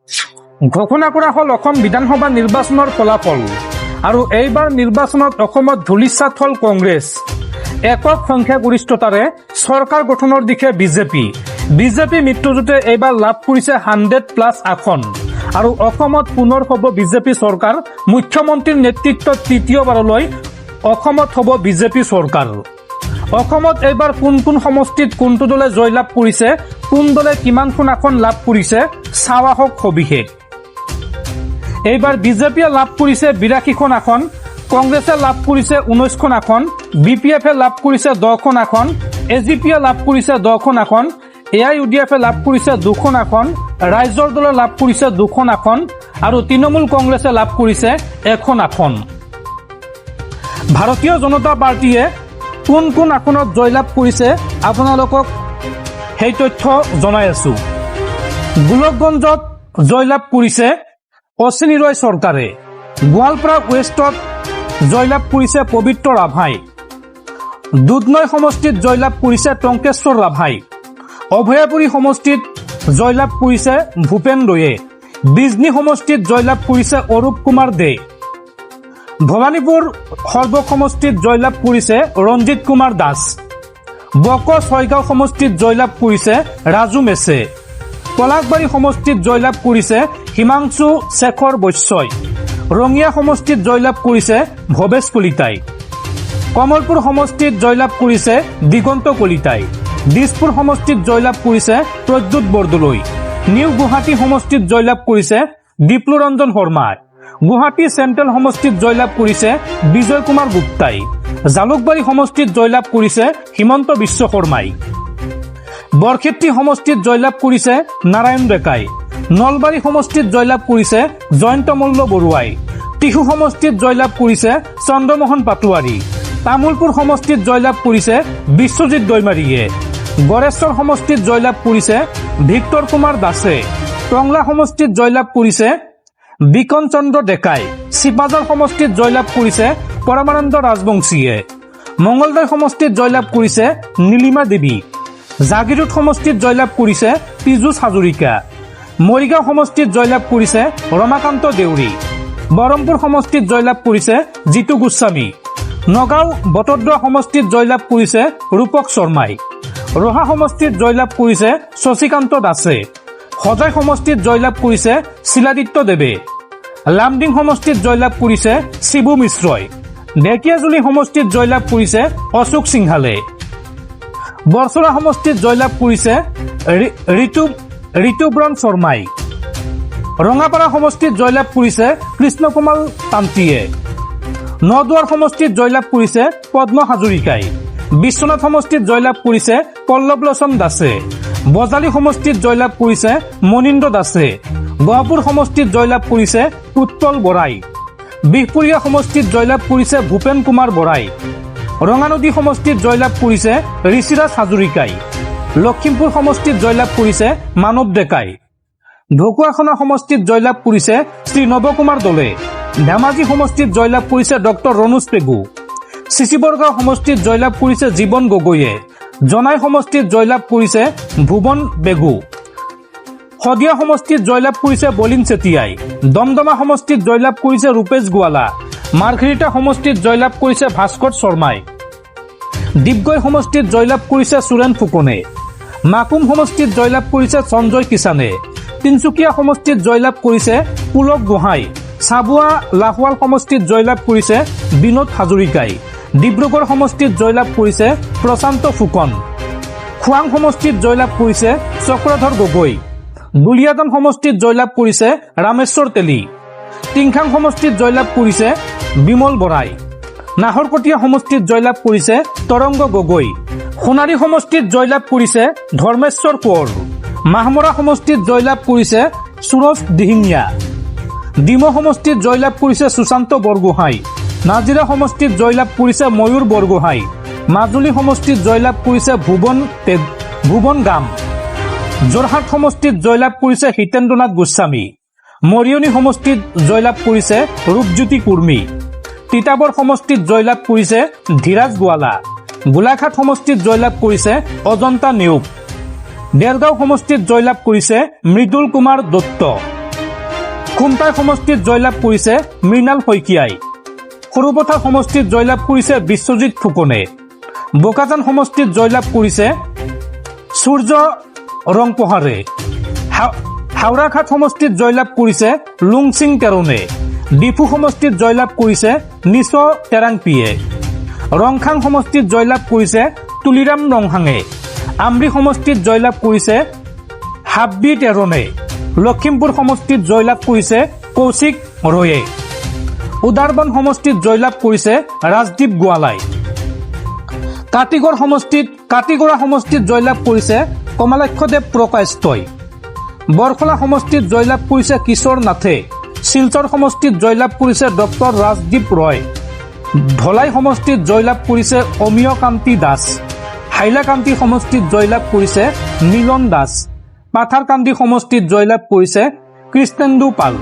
ঘোষণা কৰা হ'ল অসম বিধানসভা নিৰ্বাচনৰ ফলাফল আৰু এইবাৰ নিৰ্বাচনত অসমত ধূলিসাৎ হ'ল কংগ্ৰেছ। একক সংখ্যাগৰিষ্ঠতাৰে চৰকাৰ গঠনৰ দিশে বিজেপি মৃত্যুজোঁটে এইবাৰ লাভ কৰিছে 100+ আসন আৰু অসমত পুনৰ হ'ব বিজেপি চৰকাৰ। মুখ্যমন্ত্ৰীৰ নেতৃত্বত তৃতীয়বাৰলৈ অসমত হ'ব বিজেপি চৰকাৰ। অসমত এইবাৰ কোন সমষ্টিত কোনটো দলে জয়লাভ কৰিছে, কোন দলে কিমানখন আসন লাভ কৰিছে চাৱা হওক সবিশেষ। এইবাৰ বিজেপিয়ে লাভ কৰিছে 82খন আসন, কংগ্ৰেছে লাভ কৰিছে 19খন আসন, BPF লাভ কৰিছে 10খন আসন, AGPয়ে লাভ কৰিছে 10খন আসন, AIUDF লাভ কৰিছে 2খন আসন, ৰাইজৰ দলে লাভ কৰিছে 2খন আসন আৰু তৃণমূল কংগ্ৰেছে লাভ কৰিছে 1খন আসন। ভাৰতীয় জনতা পাৰ্টীয়ে কোন আসনত জয়লাভ কৰিছে আপোনালোকক সেই তথ্য জনাই আছো। গোলকগঞ্জত জয়লাভ কৰিছে অশ্বিনী ৰয় চৰকাৰে, গোৱালপাৰা ৱেষ্টত জয়লাভ কৰিছে পবিত্ৰ ৰাভাই, দুধনৈ সমষ্টিত জয়লাভ কৰিছে টংকেশ্বৰ ৰাভাই, অভয়াপুৰী সমষ্টিত জয়লাভ কৰিছে ভূপেন দয়ে, বিজনী সমষ্টিত জয়লাভ কৰিছে অৰূপ কুমাৰ দে, ভৱানীপুৰ সৰ্ব সমষ্টিত জয়লাভ কৰিছে ৰঞ্জিত কুমাৰ দাস, বক ছয়গাঁও সমষ্টিত জয়লাভ কৰিছে ৰাজু মেছে, পলাশবাৰী সমষ্টিত জয়লাভ কৰিছে হিমাংশু শেখৰ বৈশ্যই, ৰঙিয়া সমষ্টিত জয়লাভ কৰিছে ভৱেশ কলিতাই, কমলপুৰ সমষ্টিত জয়লাভ কৰিছে দিগন্ত কলিতাই, দিছপুৰ সমষ্টিত জয়লাভ কৰিছে প্ৰদ্যুৎ বৰদলৈ, নিউ গুৱাহাটী সমষ্টিত জয়লাভ কৰিছে দীপ্লু ৰঞ্জন শৰ্মাই, গুৱাহাটী চেণ্ট্ৰেল সমষ্টিত জয়লাভ কৰিছে বিজয় কুমাৰ গুপ্তাই, জালুকবাৰী সমষ্টিত জয়লাভ কৰিছে হিমন্ত বিশ্ব শৰ্মাই, বৰক্ষেত্ৰী সমষ্টিত জয়লাভ কৰিছে নাৰায়ণ ডেকাই, নলবাৰী সমষ্টিত জয়লাভ কৰিছে জয়ন্ত মল্ল বৰুৱাই, টিহু সমষ্টিত জয়লাভ কৰিছে চন্দ্ৰমোহন পাটোৱাৰী, তামুলপুৰ সমষ্টিত জয়লাভ কৰিছে বিশ্বজিৎ দৈমাৰীয়ে, গড়েশ্বৰ সমষ্টিত জয়লাভ কৰিছে ভিক্তৰ কুমাৰ দাসে, টংলা সমষ্টিত জয়লাভ কৰিছে বিকন চন্দ্ৰ ডেকাই, চিপাঝাৰ সমষ্টিত জয়লাভ কৰিছে পৰমানন্দ ৰাজবংশীয়ে, মংগলদৈ সমষ্টিত জয়লাভ কৰিছে নীলিমা দেৱী, জাগিৰোড সমষ্টিত জয়লাভ কৰিছে পীযুষ হাজৰিকা, মৰিগাঁও সমষ্টিত জয়লাভ কৰিছে ৰমাকান্ত দেউৰী, বৰমপুৰ সমষ্টিত জয়লাভ কৰিছে জিতু গোস্বামী, নগাঁও বটদ্ৰৱা সমষ্টিত জয়লাভ কৰিছে ৰূপক শৰ্মাই, ৰহা সমষ্টিত জয়লাভ কৰিছে শশীকান্ত দাসে, সজাই সমষ্টিত জয়লাভ কৰিছে শিলাদিত্য দেৱে, লামডিং সমষ্টিত জয়লাভ কৰিছে শিবু মিশ্ৰই, ঢেকীয়াজুলি সমষ্টিত জয়লাভ কৰিছে অশোক সিংহালে, বৰচৰা সমষ্টিত জয়লাভ কৰিছে ঋতুব্ৰণ শৰ্মাই, ৰঙাপাৰা সমষ্টিত জয়লাভ কৰিছে কৃষ্ণকুমাৰ তান্তীয়ে, নদুৱাৰ সমষ্টিত জয়লাভ কৰিছে পদ্ম হাজৰিকাই, বিশ্বনাথ সমষ্টিত জয়লাভ কৰিছে পল্লৱ লোচন দাসে, বজালী সমষ্টিত জয়লাভ কৰিছে মনীন্দ্ৰ দাসে, গহপুৰ সমষ্টিত জয়লাভ কৰিছে উৎপল বৰাই, বিহপুৰীয়া সমষ্টিত জয়লাভ কৰিছে ভূপেন কুমাৰ বৰাই, ৰঙানদী সমষ্টিত জয়লাভ কৰিছে ঋষিৰাজ হাজৰিকাই, লখিমপুৰ সমষ্টিত জয়লাভ কৰিছে মানৱ ডেকাই, ঢকুৱাখনা সমষ্টিত জয়লাভ কৰিছে শ্ৰী নৱকুমাৰ দলে, ধেমাজি সমষ্টিত জয়লাভ কৰিছে ডক্টৰ ৰণোজ পেগু, চিচিবৰগাঁও সমষ্টিত জয়লাভ কৰিছে জীৱন গগৈয়ে, জনাই সমষ্টিত জয়লাভ কৰিছে ভুৱন বেগু, শদিয়া সমষ্টিত জয়লাভ কৰিছে বলিন চেতিয়াই, দমদমা সমষ্টিত জয়লাভ কৰিছে ৰূপেশ গোৱালা, মাৰ্ঘেৰিটা সমষ্টিত জয়লাভ কৰিছে ভাস্কৰ শৰ্মাই, ডিগবৈ সমষ্টিত জয়লাভ কৰিছে সুৰেন ফুকনে, মাকুম সমষ্টিত জয়লাভ কৰিছে সঞ্জয় কিষাণে, তিনচুকীয়া সমষ্টিত জয়লাভ কৰিছে পুলক গোহাঁই, চাবুৱা লাহোৱাল সমষ্টিত জয়লাভ কৰিছে বিনোদ হাজৰিকাই, ডিব্ৰুগড় সমষ্টিত জয়লাভ কৰিছে প্ৰশান্ত ফুকন, খোৱাং সমষ্টিত জয়লাভ কৰিছে চক্ৰধৰ গগৈ, দুলিয়াজান সমষ্টিত জয়লাভ কৰিছে ৰামেশ্বৰ তেলী, টিংখাং সমষ্টিত জয়লাভ কৰিছে বিমল বৰাই, নাহৰকটীয়া সমষ্টিত জয়লাভ কৰিছে তৰংগ গগৈ, সোণাৰী সমষ্টিত জয়লাভ কৰিছে ধৰ্মেশ্বৰ কোঁৱৰ, মাহমৰা সমষ্টিত জয়লাভ কৰিছে সুৰজ দিহিঙীয়া, ডিমৌ সমষ্টিত জয়লাভ কৰিছে সুশান্ত বৰগোহাঁই, নাজিৰা সমষ্টিত জয়লাভ কৰিছে ময়ূৰ বৰগোহাঁই, মাজুলী সমষ্টিত জয়লাভ কৰিছে ভুৱন গাম, যোৰহাট সমষ্টিত জয়লাভ কৰিছে হিতেন্দ্ৰনাথ গোস্বামী, মৰিয়নি সমষ্টিত জয়লাভ কৰিছে ৰূপজ্যোতি কুৰ্মী, তিতাবৰ সমষ্টিত জয়লাভ কৰিছে ধীৰাজ গোৱালা, গোলাঘাট সমষ্টিত জয়লাভ কৰিছে অজন্তা নেওগ, দেৰগাঁও সমষ্টিত জয়লাভ কৰিছে মৃদুল কুমাৰ দত্ত, খুমটাই সমষ্টিত জয়লাভ কৰিছে মৃণাল শইকীয়াই। সৰুপথাৰ সমষ্টিত জয়লাভ কৰিছে বিশ্বজিৎ ফুকনে। বোকাজান সমষ্টিত জয়লাভ কৰিছে সূৰ্য ৰংপহাৰে। হাওৰাঘাট সমষ্টিত জয়লাভ কৰিছে লুংচিং তেৰণে। ডিফু সমষ্টিত জয়লাভ কৰিছে নিচ টেৰাংপিয়ে। ৰংখাং সমষ্টিত জয়লাভ কৰিছে তুলিৰাম ৰংহাঙে। আমৰি সমষ্টিত জয়লাভ কৰিছে হাব্বি তেৰণে। লখিমপুৰ সমষ্টিত জয়লাভ কৰিছে কৌশিক ৰয়ে। উদাৰবন সমষ্টিত জয়লাভ কৰিছে ৰাজদীপ গোৱালাই। কাটিগড়া সমষ্টিত জয়লাভ কৰিছে কমলাক্ষদেৱ প্ৰকাশই। বৰখলা সমষ্টিত জয়লাভ কৰিছে কিশোৰ নাথে। শিলচৰ সমষ্টিত জয়লাভ কৰিছে ডক্টৰ ৰাজদীপ ৰয়। ধলাই সমষ্টিত জয়লাভ কৰিছে অমিয় কান্তি দাস। হাইলাকান্দি সমষ্টিত জয়লাভ কৰিছে মিলন দাস। পাথাৰকান্দি সমষ্টিত জয়লাভ কৰিছে কৃষ্ণেন্দু পাল।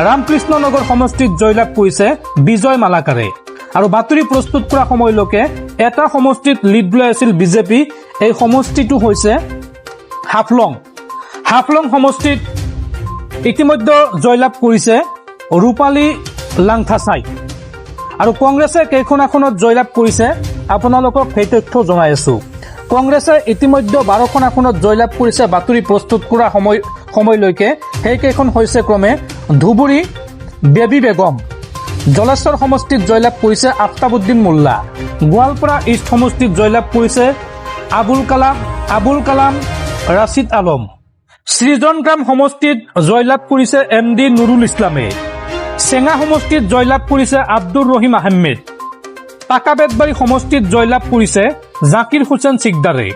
ৰামকৃষ্ণ নগৰ সমষ্টিত জয়লাভ কৰিছে বিজয় মালাকাৰে। আৰু বাতৰি প্ৰস্তুত কৰা সময়লৈকে এটা সমষ্টিত লিড লৈ আছিল বিজেপি। এই সমষ্টিটো হৈছে হাফলং। হাফলং সমষ্টিত ইতিমধ্যে জয়লাভ কৰিছে ৰূপালী লাংথাচাই। আৰু কংগ্ৰেছে কেইখন আসনত জয়লাভ কৰিছে আপোনালোকক সেই তথ্য জনাই আছো। কংগ্ৰেছে ইতিমধ্যে 12খন আসনত জয়লাভ কৰিছে বাতৰি প্ৰস্তুত কৰা সময়লৈকে। সেইকেইখন হৈছে ক্ৰমে ধুবুৰী বেবী বেগম। জলেশ্বৰ সমষ্টিত জয়লাভ কৰিছে আফতাবুদ্দিন মোল্লা। গোৱালপাৰা ইষ্ট সমষ্টিত জয়লাভ কৰিছে আবুল কালাম ৰাছিদ আলম। সৃজনগ্ৰাম সমষ্টিত জয়লাভ কৰিছে MD নুৰুল ইছলামে। চেঙা সমষ্টিত জয়লাভ কৰিছে আব্দুৰ ৰহিম আহমেদ। টাকাবেতবাৰী সমষ্টিত জয়লাভ কৰিছে জাকিৰ হুছেইন চিকদাৰে।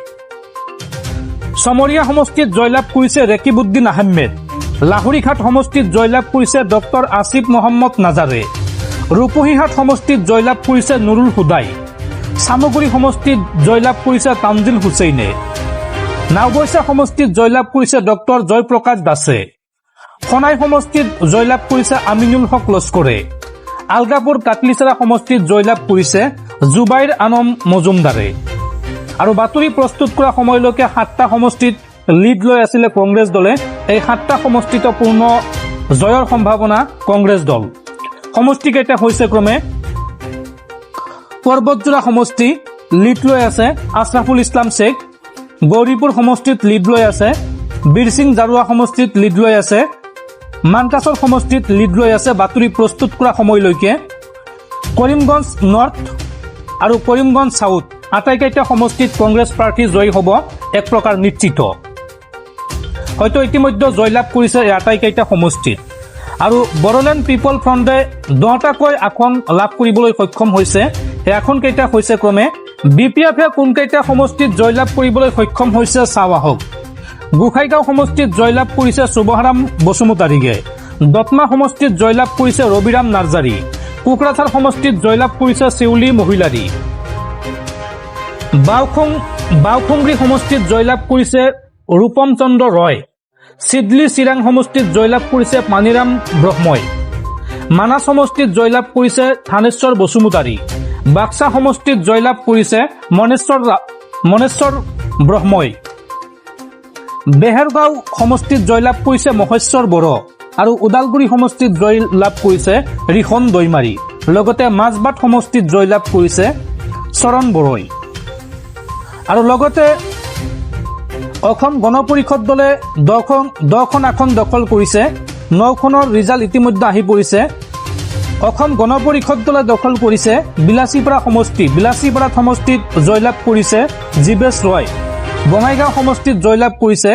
চমৰীয়া সমষ্টিত জয়লাভ কৰিছে ৰেকিবুদ্দিন আহমেদ। লাহৰীঘাট সমষ্টিত জয়লাভ কৰিছে ডক্টৰ আসিফ মহম্মদ নাজাৰে। ৰূপহীহাট সমষ্টিত জয়লাভ কৰিছে নুৰুল হুদাই। চামগুৰি সমষ্টিত জয়লাভ কৰিছে তামজিল হুছেইনে। নাওবৈচা সমষ্টিত জয়লাভ কৰিছে ডক্টৰ জয়প্ৰকাশ দাসে। খনাই সমষ্টিত জয়লাভ কৰিছে আমিনুল হক লস্কৰে। আলগাপুৰ কাটলিচাৰা সমষ্টিত জয়লাভ কৰিছে জুবাইৰ আনম মজুমদাৰে। আৰু বাতৰি প্ৰস্তুত কৰা সময়লৈকে 7টা সমষ্টিত লিড লৈ আছিলে কংগ্ৰেছ দলে। এই 7টা সমষ্টিত পূৰ্ণ জয়ৰ সম্ভাৱনা কংগ্ৰেছ দল। সমষ্টিকেইটা হৈছে ক্ৰমে পৰ্বতজোৰা সমষ্টি লিড লৈ আছে আছৰাফুল ইছলাম শ্বেখ। গৌৰীপুৰ সমষ্টিত লিড লৈ আছে বীৰসিং জাৰুৱা। সমষ্টিত লিড লৈ আছে মানকাছৰ সমষ্টিত লিড লৈ আছে বাতৰি প্ৰস্তুত কৰা সময়লৈকে কৰিমগঞ্জ নৰ্থ আৰু কৰিমগঞ্জ সাউথ। আটাইকেইটা সমষ্টিত কংগ্ৰেছ প্ৰাৰ্থী জয়ী হ'ব এক প্ৰকাৰ নিশ্চিত। হয়তো ইতিমধ্যে জয়লাভ কৰিছে এই আটাইকেইটা সমষ্টিত। আৰু বড়োলেণ্ড পিপল ফ্ৰণ্টে 10টাকৈ আসন লাভ কৰিবলৈ সক্ষম হৈছে। এই আসনকেইটা হৈছে ক্ৰমে BPF-এ কোনকেইটা সমষ্টিত জয়লাভ কৰিবলৈ সক্ষম হৈছে চাওঁ আহক। গোসাইগাঁও সমষ্টিত জয়লাভ কৰিছে শুভহাৰাম বসুমতাৰীয়ে। দত্মা সমষ্টিত জয়লাভ কৰিছে ৰবিৰাম নাৰ্জাৰী। কোকৰাঝাৰ সমষ্টিত জয়লাভ কৰিছে শিউলি মহিলাৰী। বাওখুংগ্ৰী সমষ্টিত জয়লাভ কৰিছে ৰূপম চন্দ্ৰ ৰয়। চিডলি চিৰাং সমষ্টিত জয়লাভ কৰিছে পানীৰাম ব্ৰহ্মই। মানাস সমষ্টিত জয়লাভ কৰিছে থানেশ্বৰ বসুমতাৰী। বাক্সা সমষ্টিত জয়লাভ কৰিছে মনেশ্বৰ ব্ৰহ্মই। বেহেৰগাঁও সমষ্টিত জয়লাভ কৰিছে মহেশ্বৰ বড়ো। আৰু ওদালগুৰি সমষ্টিত জয়লাভ কৰিছে ৰিখন দৈমাৰী। লগতে মাজবাট সমষ্টিত জয়লাভ কৰিছে চৰণ বড়োই। আৰু লগতে অসম গণ পৰিষদ দলে 10খন আসন দখল কৰিছে। 9খনৰ ৰিজাল্ট ইতিমধ্যে আহি পৰিছে। অসম গণ পৰিষদ দলে দখল কৰিছে বিলাসীপাৰা সমষ্টি। বিলাসীপাৰা সমষ্টিত জয়লাভ কৰিছে জীৱেশ ৰয়। বঙাইগাঁও সমষ্টিত জয়লাভ কৰিছে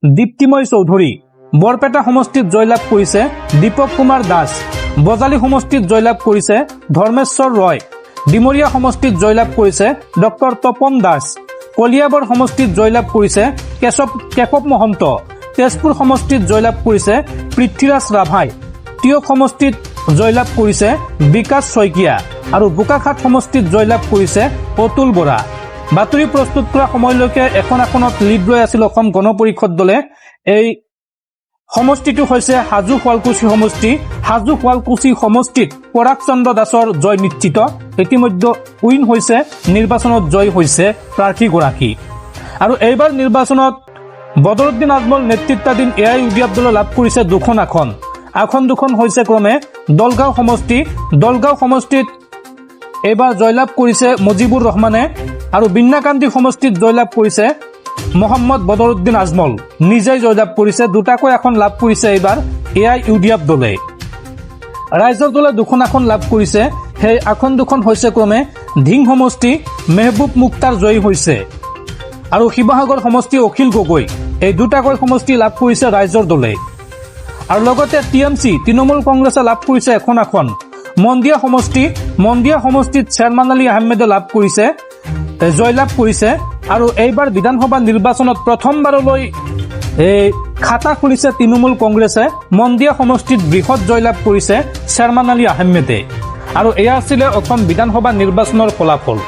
দীপ্তিময় চৌধুৰী। বৰপেটা সমষ্টিত জয়লাভ কৰিছে দীপক কুমাৰ দাস। বজালী সমষ্টিত জয়লাভ কৰিছে ধৰ্মেশ্বৰ ৰয়। ডিমৰীয়া সমষ্টিত জয়লাভ কৰিছে ডক্টৰ তপন দাস। কলিয়াবৰ সমষ্টিত জয়লাভ কৰিছে কেশৱ মহন্ত। তেজপুৰ সমষ্টিত জয়লাভ কৰিছে পৃথ্বীৰাজ ৰাভাই। টিয়ক সমষ্টিত জয়লাভ কৰিছে বিকাশ শইকীয়া। আৰু বোকাখাট সমষ্টিত জয়লাভ কৰিছে অতুল বৰা। বাতৰি প্ৰস্তুত কৰা সময়লৈকে এখন আসনত লিড লৈ আছিল অসম গণ পৰিষদ দলে। এই সমষ্টিটো হৈছে হাজো শুৱালকুছি সমষ্টি। হাজো শুৱালকুছি সমষ্টিত পৰাগ চন্দ্ৰ দাসৰ জয় নিশ্চিত। ইতিমধ্যে উইন হৈছে, নিৰ্বাচনত জয় হৈছে প্ৰাৰ্থীগৰাকী। আৰু এইবাৰ নিৰ্বাচনত বদৰুদ্দিন আজমল নেতৃত্বাধীন AIUDF দলে লাভ কৰিছে 2খন আসন। আসন দুখন হৈছে ক্ৰমে দলগাঁও সমষ্টিত এইবাৰ জয়লাভ কৰিছে মুজিবুৰ ৰহমানে আৰু বিন্নাকান্দি সমষ্টিত জয়লাভ কৰিছে মোহাম্মদ বদৰুদ্দিন আজমল নিজেই জয়লাভ কৰিছে। দুটাকৈ আসন লাভ কৰিছে এইবাৰ AIUDF দলে। ৰাইজৰ দলে দুখন আসন লাভ কৰিছে। সেই আসন দুখন হৈছে ক্ৰমে ধিং সমষ্টি মেহবুব মুক্তাৰ জয়ী হৈছে আৰু শিৱসাগৰ সমষ্টি অখিল গগৈ। এই দুটাকৈ সমষ্টি লাভ কৰিছে ৰাইজৰ দলে। আৰু লগতে TMC তৃণমূল কংগ্ৰেছে লাভ কৰিছে এখন আসন মন্দিয়া সমষ্টিত চেয়াৰমান আলী আহমেদে লাভ কৰিছে জয়লাভ কৰিছে। আৰু এইবাৰ বিধানসভা নিৰ্বাচনত প্ৰথমবাৰলৈ খাতা খুলিছে তৃণমূল কংগ্ৰেছে। মন্দিয়া সমষ্টিত বৃহৎ জয়লাভ কৰিছে চেয়াৰমান আলী আহমেদে। আৰু এয়া আছিলে অসম বিধানসভা নিৰ্বাচনৰ ফলাফল।